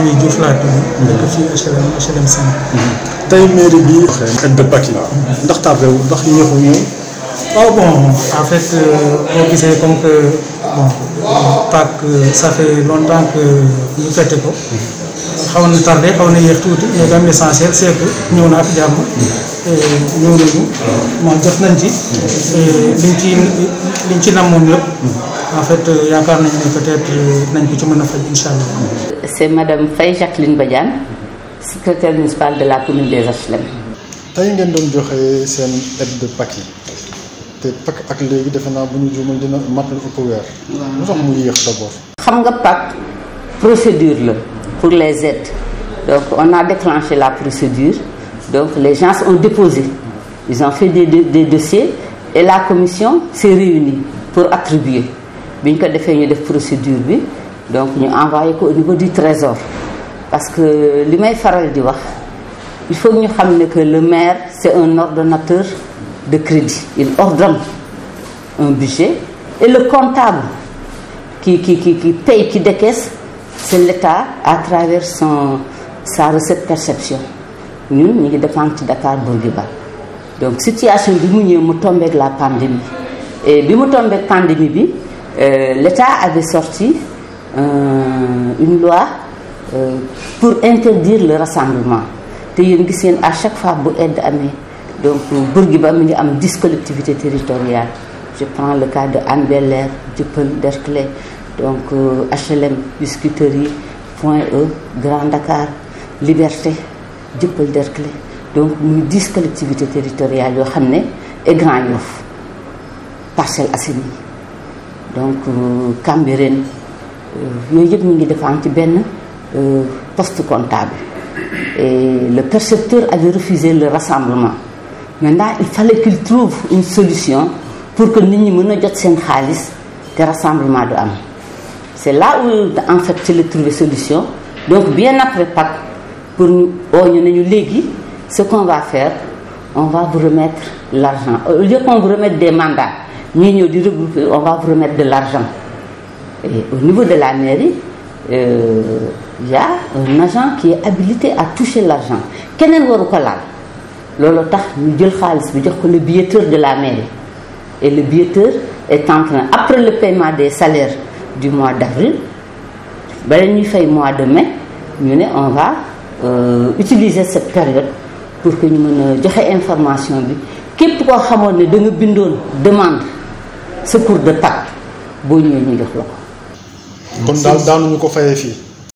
Gueye Diouf laa tudd. dëkk fii HLM 5. tey mairie bi. aide de Pâques yi. ndax tardé wu ndax yéexu ñëw. waaw bon en fait boo gisee comme que bon Pâques ça fait longtemps que ñu fête ko. xaw na tardé xaw na yéex tuuti mais quand même l'essentiel c'est que ñëw na ak jàmm. ñëw nañu bon jot nañ ci. liñ ci namoon lépp. en fait yaakaar nañu ne peut-être nañ ko ci mën a faj incha allah. C'est Madame Faye Jacqueline Badiane, secrétaire municipale de la commune des HLM. tey ngeen doon joxe seen aide de Pâques yi te Pâques ak léegi defe naa bu ñu juumal dina matal ëpp weer. lu tax mu yéex d'abord. xam nga Pâques procédure la pour les aides donc on a déclenché la procédure donc les gens ont déposé ils ont fait des dossiers et la commission s'est réunie pour attribuer bi ñu ko defee ñu def procédure bi donc ñu envoyé ko au niveau du trésor parce que li may faral di wax il faut que ñu xam ne que le maire c'est un ordonnateur de crédit il ordonne un budget et le comptable qui paye, qui décaisse, c'est l'État à travers sa recette perception. Nous, nous dépendons de Dakar Bourguiba. Donc, situation bi mu ñëw mu tombé avec la pandémie. Et bi mu tombé avec la pandémie, l'État avait sorti une loi pour interdire le rassemblement. Et yéen gis ngeen à chaque fois bu aide amee donc Bourguiba mi ngi am 10 collectivités territoriales. Je prends le cas de Hann Bel-Air, Dieuppeul, Derklé, donc HLM, Biscuiterie, Point E, Grand Dakar, Liberté, Dieuppeul, Derklé. Donc muy 10 collectivités territoriales yoo xam ne et Grand Yoff, Parcelles Assainies, donc Cambérène yooyu yëpp ñu ngi defaan ci benn poste comptable. Et le percepteur avait refusé le rassemblement. Maintenant, il fallait qu'il trouve une solution pour que nit ñi mën a jot seen xaalis te rassemblement du am. C'est là où en fait ci la trouver solution. Donc bien après Pâques pour ñu ñu ne ñu léegi ce qu'on va faire on va vous remettre l'argent au lieu qu'on vous remette des mandats ñii ñëw di regrouper on va vous remettre de l'argent. Et au niveau de la mairie il y a un agent qui est habilité à toucher l'argent keneen waru ko laal loolu tax ñu jël xaalis bi jox ko le billetteur de la mairie et le billetteur est en train après le paiement des salaires du mois d'avril bala ñuy fay mois de mai ñu ne on va utiliser cette période pour que ñu mën a joxe information bi képp koo xamoon ne da nga bindoon demande secours de Pâques boo ñëwee ñu jox la ko. kon daal daanuñu ko fayee fii.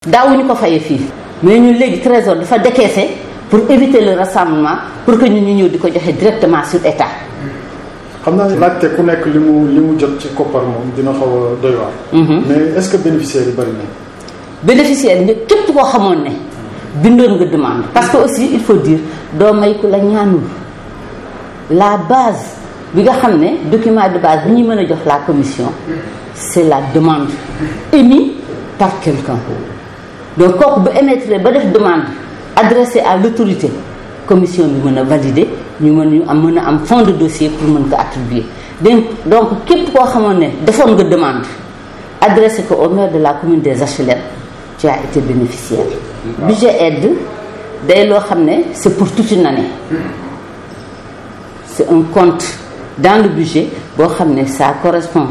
daawuñu ko fayee fii mais ñun léegi trésor dafa décaisser pour éviter le rassemblement pour que ñun ñu ñëw di ko joxe directement sur état. xam naa laajte ku nekk li mu jot ci koppar moom dina xaw a doy waar. mais est-ce que bénéficiaires yi bari nañ. bénéficiaires yi képp koo xamoon ne bindoon nga demande parce que aussi il faut dire doo may ku la ñaanul la base bi nga xam ne document de base bi ñuy mën a jox la commission c'est la demande émise par quelqu'un donc kooku bu émettre ba def demande adressée à l'autorité commission bi mën a valider ñu mën a am fond de dossier pour mën ko attribuer donc képp koo xamoon ne defoon nga demande adressé ko au maire de la commune des HLM tu as été bénéficiaire. budget aide day loo xam ne c'est pour toute une année c'est un compte dans le budget boo xam ne ça correspond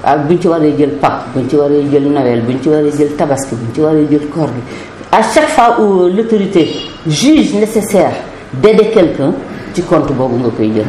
ak bu ñu ci waree jël Pâques bu ñu ci waree jël Noël bu ñu ci waree jël Tabaski bu ñu ci waree jël koor gi à chaque fois où l'autorité juge nécessaire d'aider quelqu'un ci compte boobu nga koy jël.